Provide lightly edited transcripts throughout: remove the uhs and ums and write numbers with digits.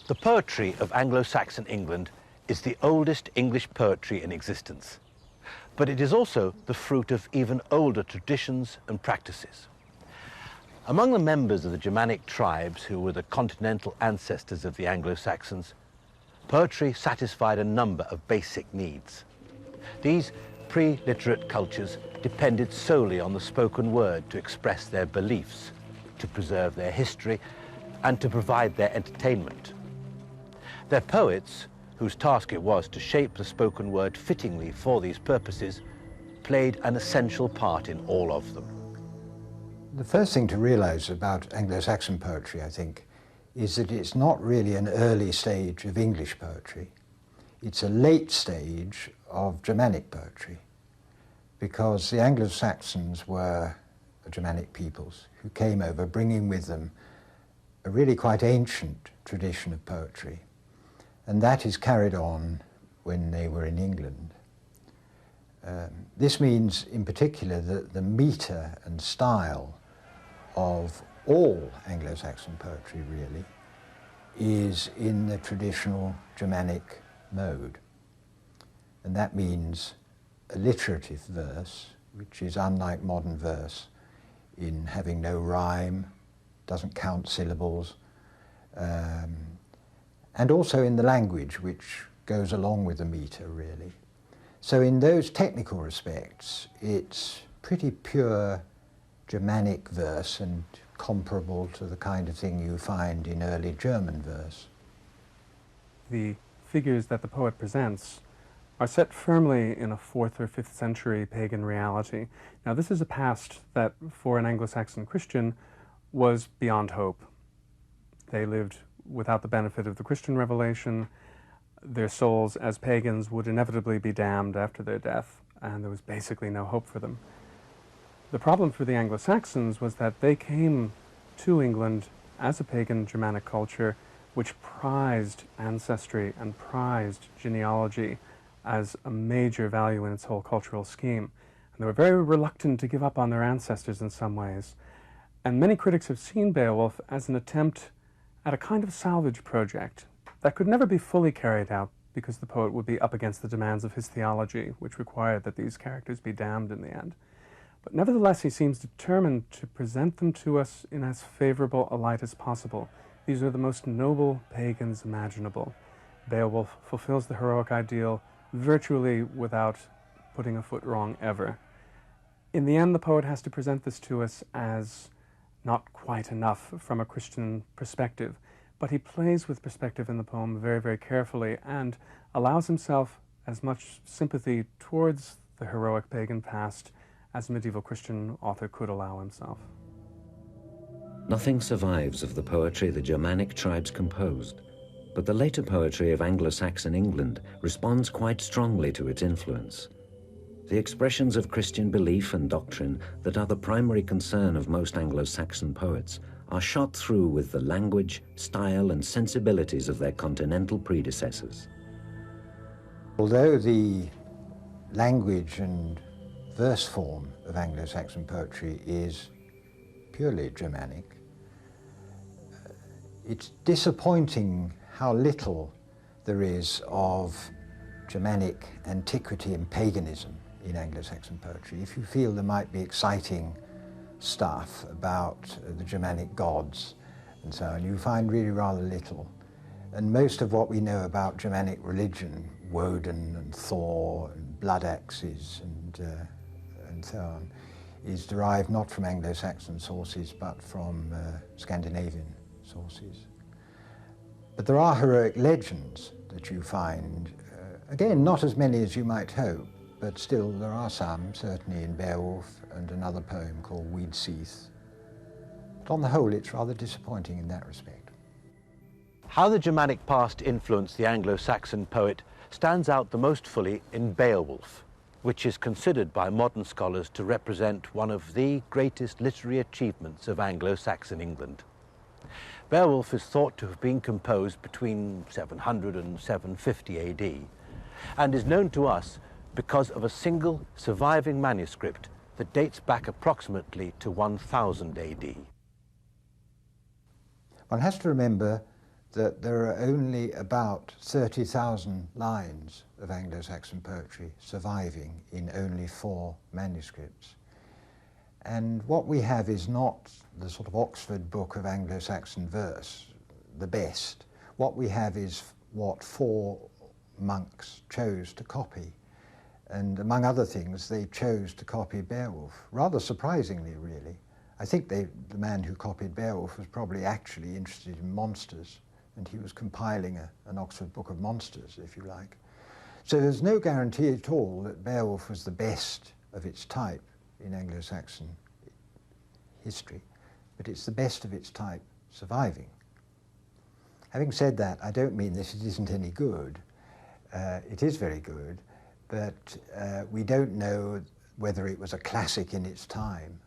The poetry of Anglo-Saxon England is the oldest English poetry in existence, but it is also the fruit of even older traditions and practices. Among the members of the Germanic tribes who were the continental ancestors of the Anglo-Saxons, poetry satisfied a number of basic needs. These pre-literate cultures depended solely on the spoken word to express their beliefs, to preserve their history, and to provide their entertainment. Their poets, whose task it was to shape the spoken word fittingly for these purposes, played an essential part in all of them. The first thing to realize about Anglo-Saxon poetry, I think, is that it's not really an early stage of English poetry. It's a late stage of Germanic poetry, because the Anglo-Saxons were Germanic peoples who came over, bringing with them a really quite ancient tradition of poetry. And that is carried on when they were in England. This means, in particular, that the metre and style of all Anglo-Saxon poetry, really, is in the traditional Germanic mode. And that means alliterative verse, which is unlike modern verse in having no rhyme, doesn't count syllables, and also in the language, which goes along with the metre, really. So in those technical respects, it's pretty pure Germanic verse and comparable to the kind of thing you find in early German verse. The figures that the poet presents are set firmly in a 4th or 5th century pagan reality. Now, this is a past that, for an Anglo-Saxon Christian, was beyond hope. They lived without the benefit of the Christian revelation. Their souls as pagans would inevitably be damned after their death, and there was basically no hope for them. The problem for the Anglo-Saxons was that they came to England as a pagan Germanic culture which prized ancestry and prized genealogy as a major value in its whole cultural scheme. And they were very reluctant to give up on their ancestors in some ways. And many critics have seen Beowulf as an attempt at a kind of salvage project that could never be fully carried out because the poet would be up against the demands of his theology, which required that these characters be damned in the end. But nevertheless, he seems determined to present them to us in as favorable a light as possible. These are the most noble pagans imaginable. Beowulf fulfills the heroic ideal virtually without putting a foot wrong ever. In the end, the poet has to present this to us as not quite enough from a Christian perspective, but he plays with perspective in the poem very, very carefully and allows himself as much sympathy towards the heroic pagan past as a medieval Christian author could allow himself. Nothing survives of the poetry the Germanic tribes composed, but the later poetry of Anglo-Saxon England responds quite strongly to its influence. The expressions of Christian belief and doctrine that are the primary concern of most Anglo-Saxon poets are shot through with the language, style, and sensibilities of their continental predecessors. Although the language and verse form of Anglo-Saxon poetry is purely Germanic, it's disappointing how little there is of Germanic antiquity and paganism in Anglo-Saxon poetry. If you feel there might be exciting stuff about the Germanic gods and so on, you find really rather little. And most of what we know about Germanic religion, Woden and Thor and blood axes and so on, is derived not from Anglo-Saxon sources but from Scandinavian sources. But there are heroic legends that you find, again, not as many as you might hope, but still there are some, certainly in Beowulf and another poem called Weedseath. But on the whole, it's rather disappointing in that respect. How the Germanic past influenced the Anglo-Saxon poet stands out the most fully in Beowulf, which is considered by modern scholars to represent one of the greatest literary achievements of Anglo-Saxon England. Beowulf is thought to have been composed between 700 and 750 AD, and is known to us because of a single surviving manuscript that dates back approximately to 1000 AD. One has to remember that there are only about 30,000 lines of Anglo-Saxon poetry surviving in only 4 manuscripts. And what we have is not the sort of Oxford book of Anglo-Saxon verse, the best. What we have is what 4 monks chose to copy. And among other things, they chose to copy Beowulf, rather surprisingly, really. I think the man who copied Beowulf was probably actually interested in monsters, and he was compiling an Oxford Book of Monsters, if you like. So there's no guarantee at all that Beowulf was the best of its type in Anglo-Saxon history, but it's the best of its type surviving. Having said that, I don't mean that it isn't any good. It is very good, but we don't know whether it was a classic in its time.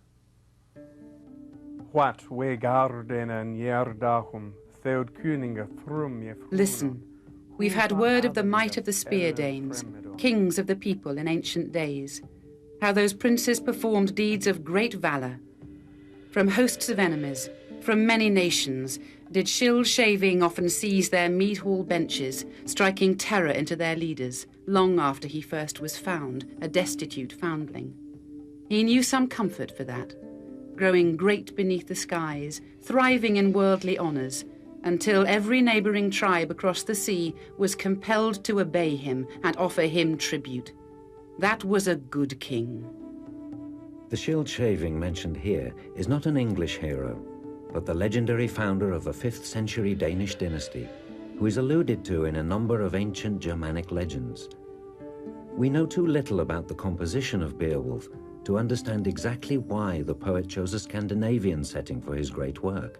Listen, we've had word of the might of the spear dames, kings of the people in ancient days, how those princes performed deeds of great valour. From hosts of enemies, from many nations, did shield shaving often seize their mead hall benches, striking terror into their leaders, long after he first was found, a destitute foundling. He knew some comfort for that, growing great beneath the skies, thriving in worldly honours, until every neighbouring tribe across the sea was compelled to obey him and offer him tribute. That was a good king. The shield shaving mentioned here is not an English hero, but the legendary founder of a 5th century Danish dynasty, who is alluded to in a number of ancient Germanic legends. We know too little about the composition of Beowulf to understand exactly why the poet chose a Scandinavian setting for his great work.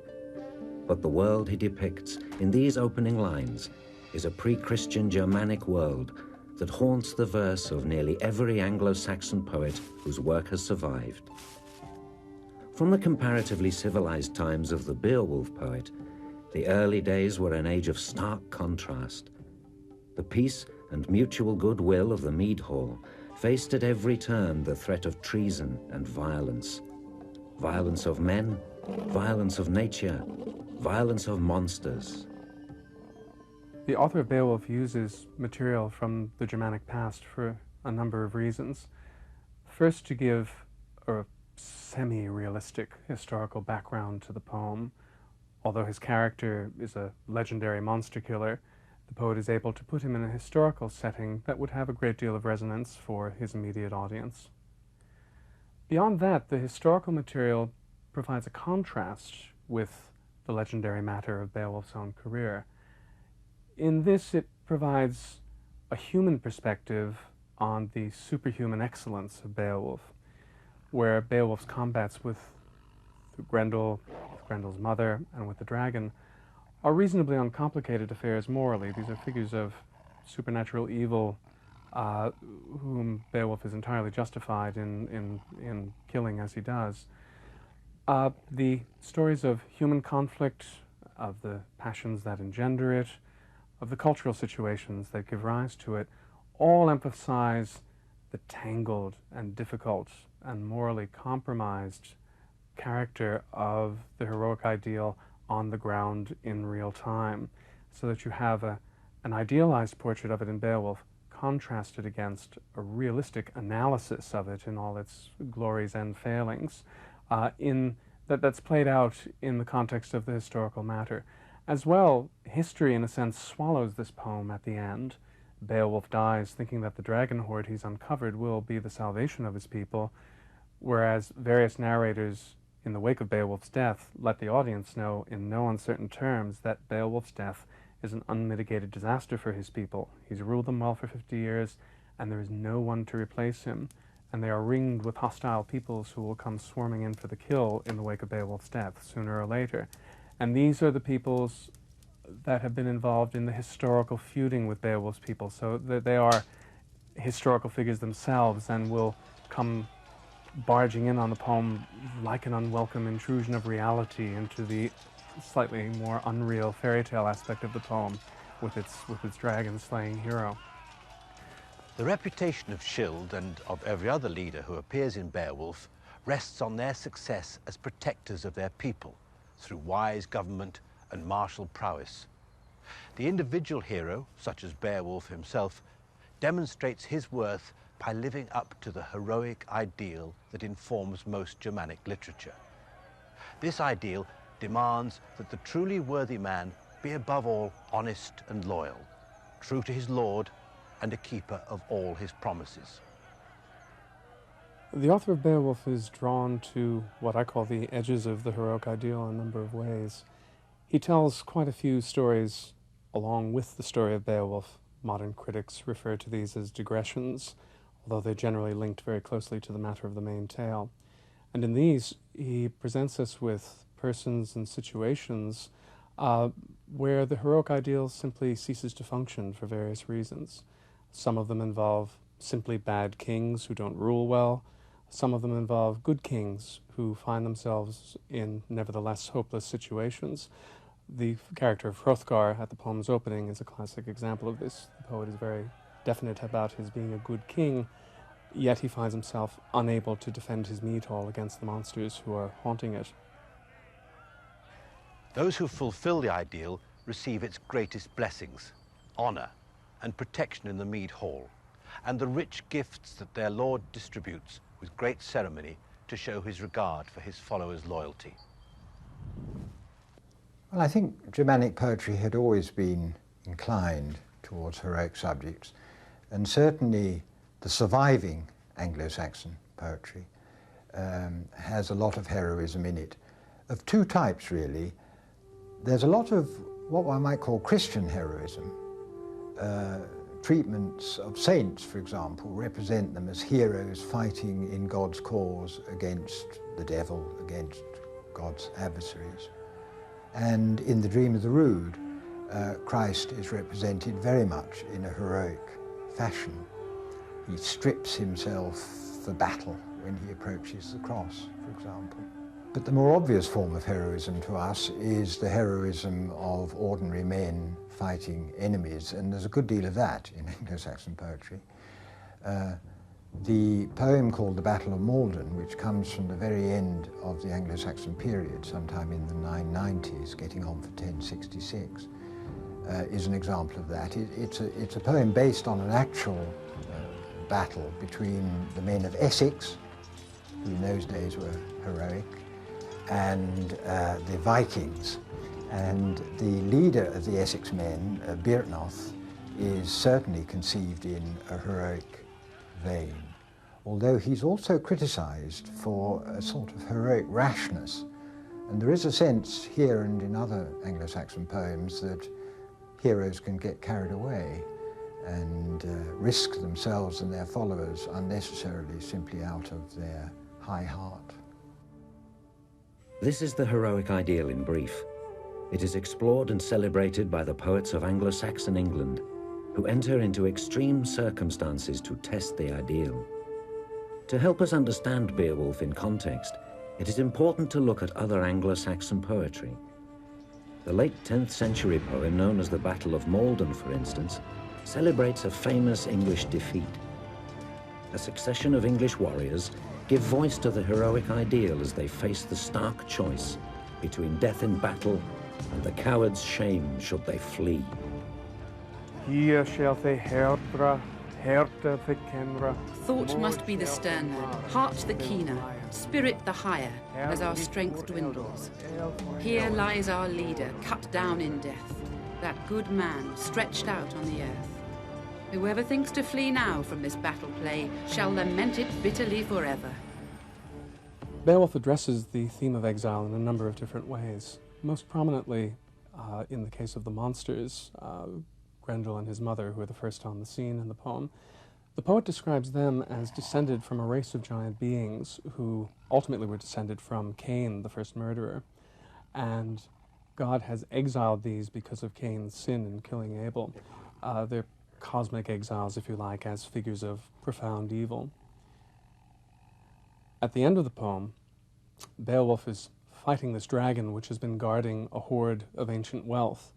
But the world he depicts in these opening lines is a pre-Christian Germanic world that haunts the verse of nearly every Anglo-Saxon poet whose work has survived. From the comparatively civilized times of the Beowulf poet, the early days were an age of stark contrast. The peace and mutual goodwill of the mead hall faced at every turn the threat of treason and violence. Violence of men, violence of nature, violence of monsters. The author of Beowulf uses material from the Germanic past for a number of reasons. First, to give a semi-realistic historical background to the poem. Although his character is a legendary monster killer, the poet is able to put him in a historical setting that would have a great deal of resonance for his immediate audience. Beyond that, the historical material provides a contrast with the legendary matter of Beowulf's own career. In this, it provides a human perspective on the superhuman excellence of Beowulf, where Beowulf's combats with Grendel's mother, and with the dragon are reasonably uncomplicated affairs morally. These are figures of supernatural evil whom Beowulf is entirely justified in killing as he does. The stories of human conflict, of the passions that engender it, of the cultural situations that give rise to it, all emphasize the tangled and difficult and morally compromised character of the heroic ideal on the ground in real time, so that you have an idealized portrait of it in Beowulf contrasted against a realistic analysis of it in all its glories and failings, that's played out in the context of the historical matter. As well, history, in a sense, swallows this poem at the end. Beowulf dies thinking that the dragon hoard he's uncovered will be the salvation of his people, whereas various narrators in the wake of Beowulf's death let the audience know in no uncertain terms that Beowulf's death is an unmitigated disaster for his people. He's ruled them well for 50 years, and there is no one to replace him, and they are ringed with hostile peoples who will come swarming in for the kill in the wake of Beowulf's death, sooner or later. And these are the peoples that have been involved in the historical feuding with Beowulf's people, so that they are historical figures themselves and will come barging in on the poem like an unwelcome intrusion of reality into the slightly more unreal fairy tale aspect of the poem with its dragon-slaying hero. The reputation of Scyld and of every other leader who appears in Beowulf rests on their success as protectors of their people through wise government and martial prowess. The individual hero, such as Beowulf himself, demonstrates his worth by living up to the heroic ideal that informs most Germanic literature. This ideal demands that the truly worthy man be above all honest and loyal, true to his lord and a keeper of all his promises. The author of Beowulf is drawn to what I call the edges of the heroic ideal in a number of ways. He tells quite a few stories along with the story of Beowulf. Modern critics refer to these as digressions, although they're generally linked very closely to the matter of the main tale. And in these, he presents us with persons and situations where the heroic ideal simply ceases to function for various reasons. Some of them involve simply bad kings who don't rule well. Some of them involve good kings who find themselves in nevertheless hopeless situations. The character of Hrothgar at the poem's opening is a classic example of this. The poet is very definite about his being a good king, yet he finds himself unable to defend his mead hall against the monsters who are haunting it. Those who fulfill the ideal receive its greatest blessings, honor and protection in the mead hall, and the rich gifts that their lord distributes with great ceremony to show his regard for his followers' loyalty. Well, I think Germanic poetry had always been inclined towards heroic subjects, and certainly the surviving Anglo-Saxon poetry has a lot of heroism in it, of two types really. There's a lot of what one might call Christian heroism. Treatments of saints, for example, represent them as heroes fighting in God's cause against the devil, against God's adversaries. And in The Dream of the Rood, Christ is represented very much in a heroic fashion. He strips himself for battle when he approaches the cross, for example. But the more obvious form of heroism to us is the heroism of ordinary men fighting enemies, and there's a good deal of that in Anglo-Saxon poetry. The poem called The Battle of Maldon, which comes from the very end of the Anglo-Saxon period, sometime in the 990s, getting on for 1066, is an example of that. It's a poem based on an actual battle between the men of Essex, who in those days were heroic, and the Vikings. And the leader of the Essex men, Byrhtnoth, is certainly conceived in a heroic vein, although he's also criticized for a sort of heroic rashness. And there is a sense here and in other Anglo-Saxon poems that heroes can get carried away and risk themselves and their followers unnecessarily simply out of their high heart. This is the heroic ideal in brief. It is explored and celebrated by the poets of Anglo-Saxon England, who enter into extreme circumstances to test the ideal. To help us understand Beowulf in context, it is important to look at other Anglo-Saxon poetry. The late 10th century poem known as the Battle of Maldon, for instance, celebrates a famous English defeat. A succession of English warriors give voice to the heroic ideal as they face the stark choice between death in battle and the coward's shame should they flee. Here shall they herdra, herda the kenra. Thought must be the sterner, heart the keener, spirit the higher, as our strength dwindles. Here lies our leader, cut down in death, that good man stretched out on the earth. Whoever thinks to flee now from this battle play shall lament it bitterly forever. Beowulf addresses the theme of exile in a number of different ways. Most prominently, in the case of the monsters, Grendel and his mother, who are the first on the scene in the poem, the poet describes them as descended from a race of giant beings who ultimately were descended from Cain, the first murderer. And God has exiled these because of Cain's sin in killing Abel. They're cosmic exiles, if you like, as figures of profound evil. At the end of the poem, Beowulf is fighting this dragon which has been guarding a hoard of ancient wealth.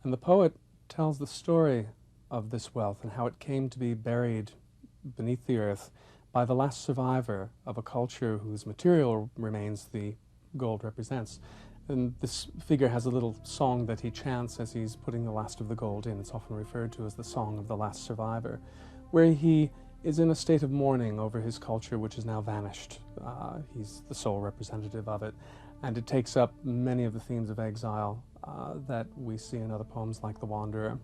And the poet tells the story of this wealth and how it came to be buried beneath the earth by the last survivor of a culture whose material remains the gold represents. And this figure has a little song that he chants as he's putting the last of the gold in. It's often referred to as the Song of the Last Survivor, where he is in a state of mourning over his culture, which is now vanished. He's the sole representative of it. And it takes up many of the themes of exile that we see in other poems like The Wanderer.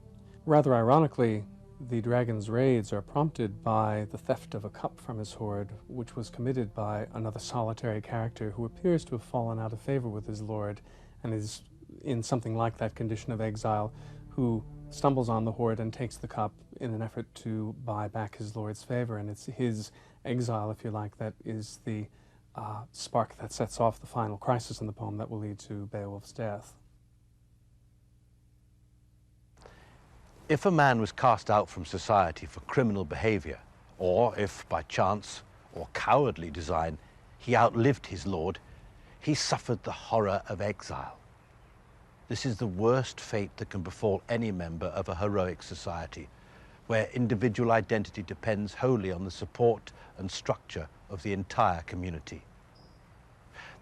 Rather ironically, the dragon's raids are prompted by the theft of a cup from his hoard, which was committed by another solitary character who appears to have fallen out of favor with his lord and is in something like that condition of exile, who stumbles on the hoard and takes the cup in an effort to buy back his lord's favor. And it's his exile, if you like, that is the spark that sets off the final crisis in the poem that will lead to Beowulf's death. If a man was cast out from society for criminal behavior, or if by chance or cowardly design he outlived his lord, he suffered the horror of exile. This is the worst fate that can befall any member of a heroic society, where individual identity depends wholly on the support and structure of the entire community.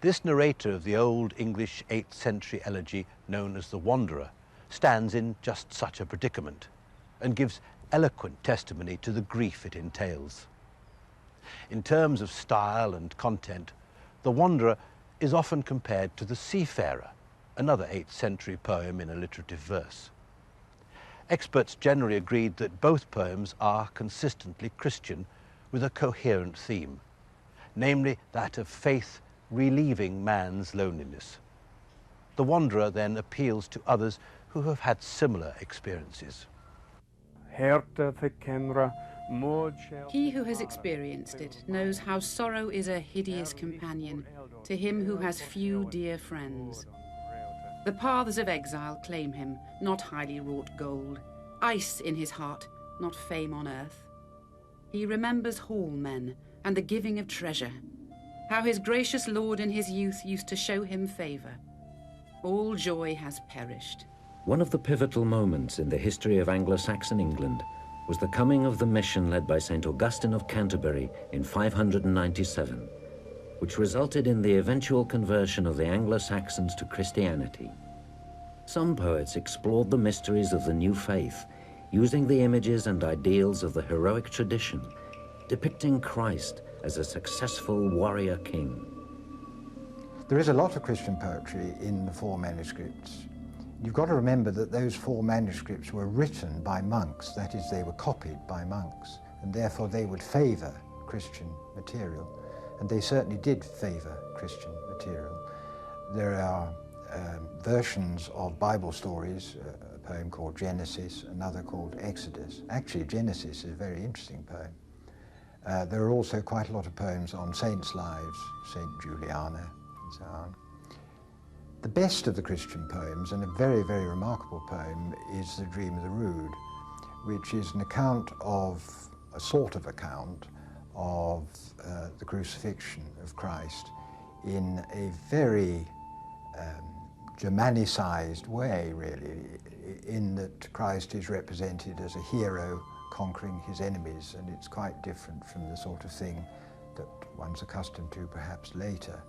This narrator of the old English 8th century elegy known as the Wanderer stands in just such a predicament and gives eloquent testimony to the grief it entails. In terms of style and content, the Wanderer is often compared to the Seafarer, another 8th century poem in alliterative verse. Experts generally agreed that both poems are consistently Christian with a coherent theme, namely that of faith relieving man's loneliness. The Wanderer then appeals to others who have had similar experiences. He who has experienced it knows how sorrow is a hideous companion to him who has few dear friends. The paths of exile claim him, not highly wrought gold, ice in his heart, not fame on earth. He remembers hall men and the giving of treasure, how his gracious lord in his youth used to show him favour. All joy has perished. One of the pivotal moments in the history of Anglo-Saxon England was the coming of the mission led by St. Augustine of Canterbury in 597, which resulted in the eventual conversion of the Anglo-Saxons to Christianity. Some poets explored the mysteries of the new faith, using the images and ideals of the heroic tradition, depicting Christ as a successful warrior king. There is a lot of Christian poetry in the 4 manuscripts. You've got to remember that those 4 manuscripts were written by monks, that is, they were copied by monks, and therefore they would favour Christian material, and they certainly did favour Christian material. There are versions of Bible stories, a poem called Genesis, another called Exodus. Actually, Genesis is a very interesting poem. There are also quite a lot of poems on saints' lives, Saint Juliana and so on. The best of the Christian poems, and a very, very remarkable poem, is The Dream of the Rood, which is an account of, a sort of account of the crucifixion of Christ in a very Germanicized way, really, in that Christ is represented as a hero conquering his enemies, and it's quite different from the sort of thing that one's accustomed to perhaps later,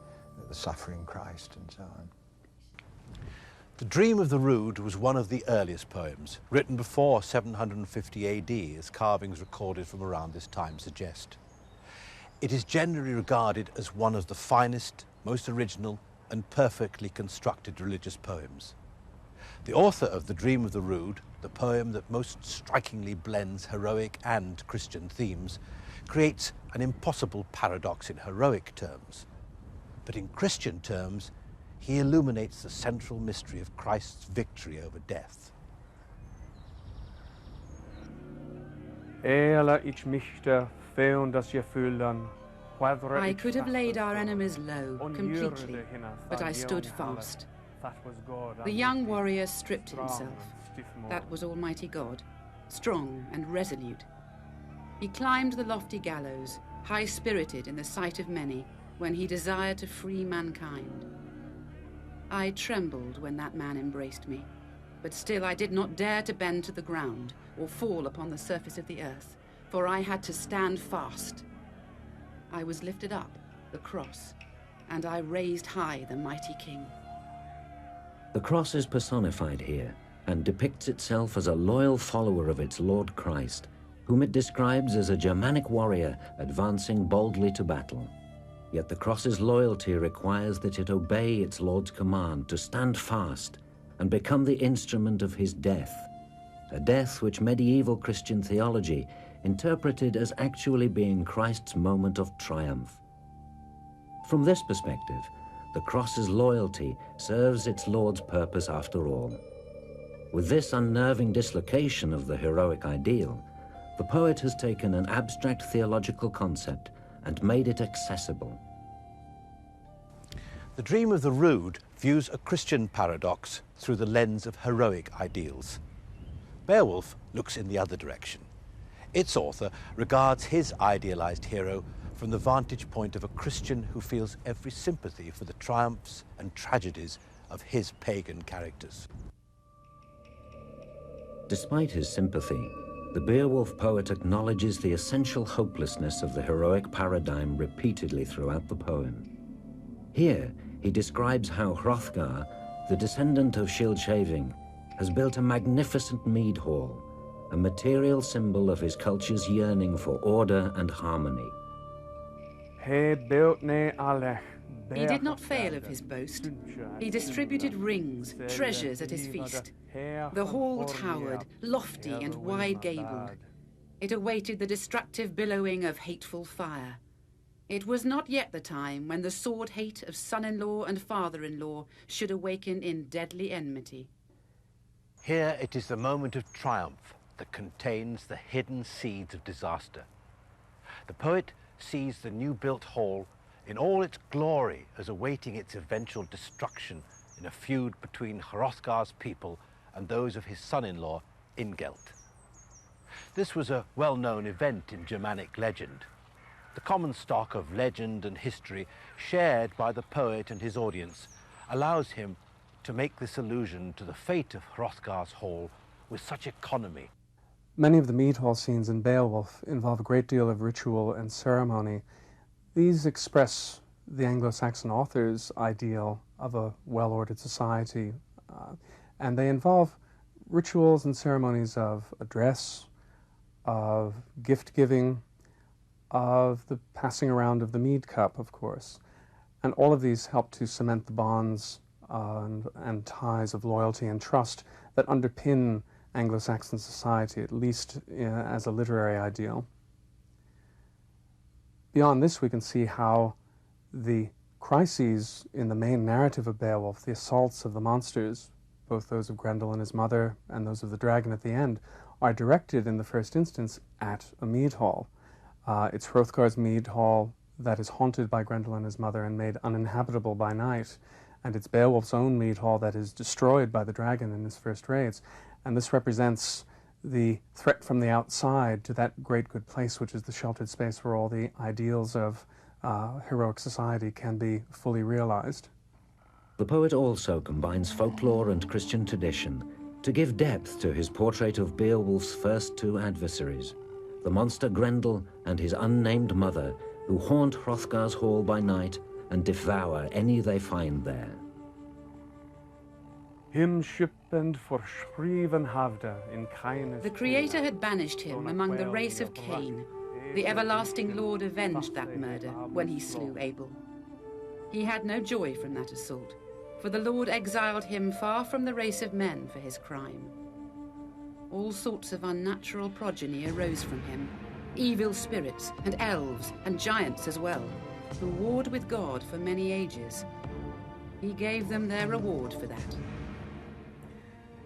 the suffering Christ and so on. The Dream of the Rood was one of the earliest poems, written before 750 AD, as carvings recorded from around this time suggest. It is generally regarded as one of the finest, most original, and perfectly constructed religious poems. The author of The Dream of the Rood, the poem that most strikingly blends heroic and Christian themes, creates an impossible paradox in heroic terms. But in Christian terms, he illuminates the central mystery of Christ's victory over death. I could have laid our enemies low, completely, but I stood fast. The young warrior stripped himself. That was Almighty God, strong and resolute. He climbed the lofty gallows, high-spirited in the sight of many, when he desired to free mankind. I trembled when that man embraced me, but still I did not dare to bend to the ground or fall upon the surface of the earth, for I had to stand fast. I was lifted up, the cross, and I raised high the mighty King. The cross is personified here and depicts itself as a loyal follower of its Lord Christ, whom it describes as a Germanic warrior advancing boldly to battle. Yet the cross's loyalty requires that it obey its Lord's command to stand fast and become the instrument of his death, a death which medieval Christian theology interpreted as actually being Christ's moment of triumph. From this perspective, the cross's loyalty serves its Lord's purpose after all. With this unnerving dislocation of the heroic ideal, the poet has taken an abstract theological concept and made it accessible. The Dream of the Rood views a Christian paradox through the lens of heroic ideals. Beowulf looks in the other direction. Its author regards his idealized hero from the vantage point of a Christian who feels every sympathy for the triumphs and tragedies of his pagan characters. Despite his sympathy, the Beowulf poet acknowledges the essential hopelessness of the heroic paradigm repeatedly throughout the poem. Here, he describes how Hrothgar, the descendant of Scyld-Shaving, has built a magnificent mead hall, a material symbol of his culture's yearning for order and harmony. He did not fail of his boast. He distributed rings, treasures at his feast. The hall towered, lofty and wide-gabled. It awaited the destructive billowing of hateful fire. It was not yet the time when the sword-hate of son-in-law and father-in-law should awaken in deadly enmity. Here it is the moment of triumph that contains the hidden seeds of disaster. The poet sees the new-built hall in all its glory as awaiting its eventual destruction in a feud between Hrothgar's people and those of his son-in-law, Ingelt. This was a well-known event in Germanic legend, the common stock of legend and history shared by the poet and his audience allows him to make this allusion to the fate of Hrothgar's hall with such economy. Many of the mead hall scenes in Beowulf involve a great deal of ritual and ceremony. These express the Anglo-Saxon author's ideal of a well-ordered society, and they involve rituals and ceremonies of address, of gift-giving, of the passing around of the mead cup, of course. And all of these help to cement the bonds and ties of loyalty and trust that underpin Anglo-Saxon society, at least as a literary ideal. Beyond this, we can see how the crises in the main narrative of Beowulf, the assaults of the monsters, both those of Grendel and his mother and those of the dragon at the end, are directed in the first instance at a mead hall. It's Hrothgar's mead hall that is haunted by Grendel and his mother and made uninhabitable by night, and it's Beowulf's own mead hall that is destroyed by the dragon in his first raids. And this represents the threat from the outside to that great good place, which is the sheltered space where all the ideals of heroic society can be fully realized. The poet also combines folklore and Christian tradition to give depth to his portrait of Beowulf's first two adversaries, the monster Grendel and his unnamed mother, who haunt Hrothgar's hall by night and devour any they find there. The Creator had banished him among the race of Cain. The everlasting Lord avenged that murder when he slew Abel. He had no joy from that assault, for the Lord exiled him far from the race of men for his crime. All sorts of unnatural progeny arose from him, evil spirits and elves and giants as well, who warred with God for many ages. He gave them their reward for that.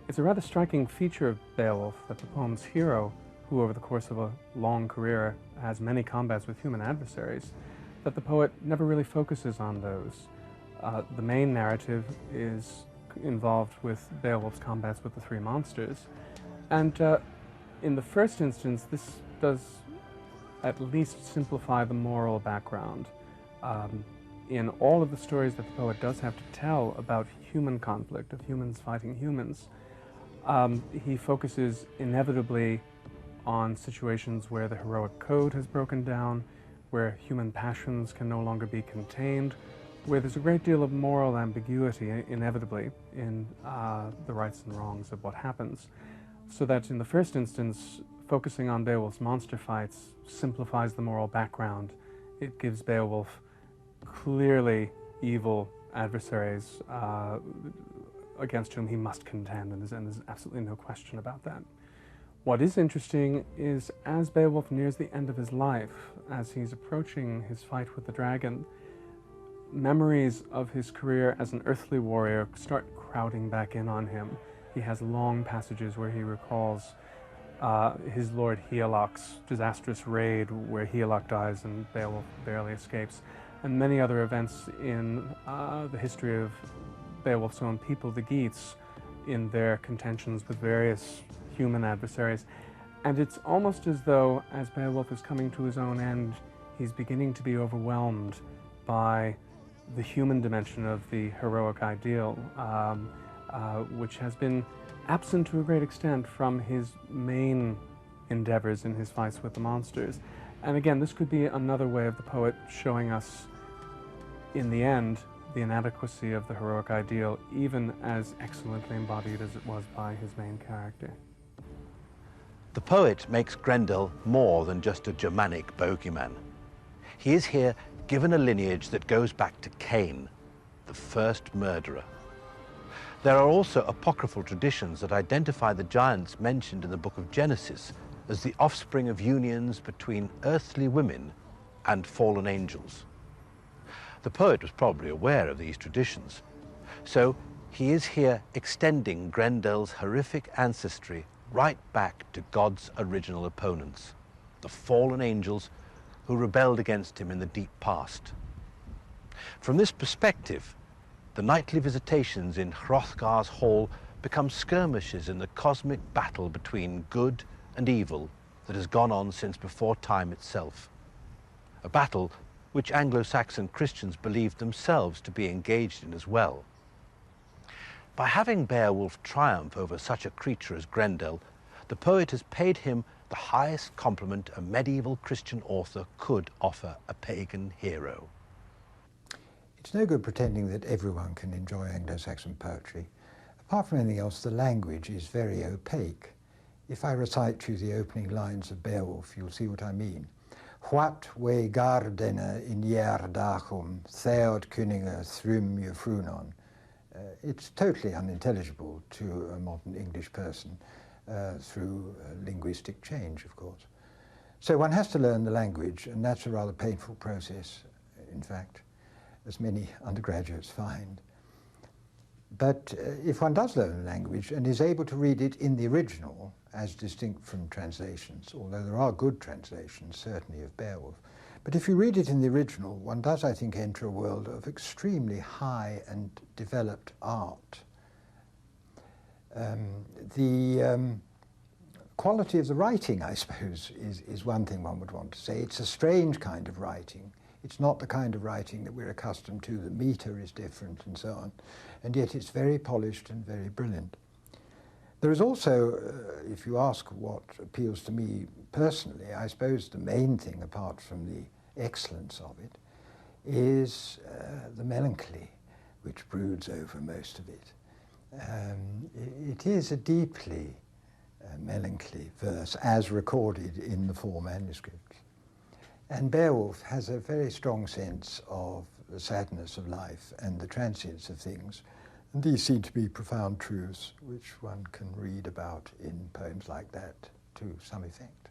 It's a rather striking feature of Beowulf that the poem's hero, who over the course of a long career has many combats with human adversaries, that the poet never really focuses on those. The main narrative is involved with Beowulf's combats with the three monsters. And in the first instance, this does at least simplify the moral background. In all of the stories that the poet does have to tell about human conflict, of humans fighting humans, he focuses inevitably on situations where the heroic code has broken down, where human passions can no longer be contained, where there's a great deal of moral ambiguity, inevitably, in the rights and wrongs of what happens. So that in the first instance, focusing on Beowulf's monster fights simplifies the moral background. It gives Beowulf clearly evil adversaries against whom he must contend, and there's absolutely no question about that. What is interesting is as Beowulf nears the end of his life, as he's approaching his fight with the dragon, memories of his career as an earthly warrior start crowding back in on him. He has long passages where he recalls his lord Heoloc's disastrous raid where Heoloc dies and Beowulf barely escapes, and many other events in the history of Beowulf's own people, the Geats, in their contentions with various human adversaries. And it's almost as though, as Beowulf is coming to his own end, he's beginning to be overwhelmed by the human dimension of the heroic ideal, which has been absent to a great extent from his main endeavors in his fights with the monsters. And again, this could be another way of the poet showing us, in the end, the inadequacy of the heroic ideal, even as excellently embodied as it was by his main character. The poet makes Grendel more than just a Germanic bogeyman. He is here given a lineage that goes back to Cain, the first murderer. There are also apocryphal traditions that identify the giants mentioned in the book of Genesis as the offspring of unions between earthly women and fallen angels. The poet was probably aware of these traditions, so he is here extending Grendel's horrific ancestry right back to God's original opponents, the fallen angels who rebelled against him in the deep past. From this perspective, the nightly visitations in Hrothgar's hall become skirmishes in the cosmic battle between good and evil that has gone on since before time itself. A battle which Anglo-Saxon Christians believed themselves to be engaged in as well. By having Beowulf triumph over such a creature as Grendel, the poet has paid him the highest compliment a medieval Christian author could offer a pagan hero. It's no good pretending that everyone can enjoy Anglo-Saxon poetry. Apart from anything else, the language is very opaque. If I recite to you the opening lines of Beowulf, you'll see what I mean. What we gardena in jerdachum, theod kuninga thrum jufrunon. It's totally unintelligible to a modern English person through linguistic change, of course. So one has to learn the language, and that's a rather painful process, in fact, as many undergraduates find. But if one does learn the language and is able to read it in the original, as distinct from translations, although there are good translations, certainly, of Beowulf, but if you read it in the original, one does, I think, enter a world of extremely high and developed art. The quality of the writing, I suppose, is one thing one would want to say. It's a strange kind of writing. It's not the kind of writing that we're accustomed to. The meter is different and so on. And yet it's very polished and very brilliant. There is also, if you ask what appeals to me personally, I suppose the main thing, apart from the excellence of it, is the melancholy which broods over most of it. It is a deeply melancholy verse, as recorded in the 4 manuscripts. And Beowulf has a very strong sense of the sadness of life and the transience of things. And these seem to be profound truths which one can read about in poems like that to some effect.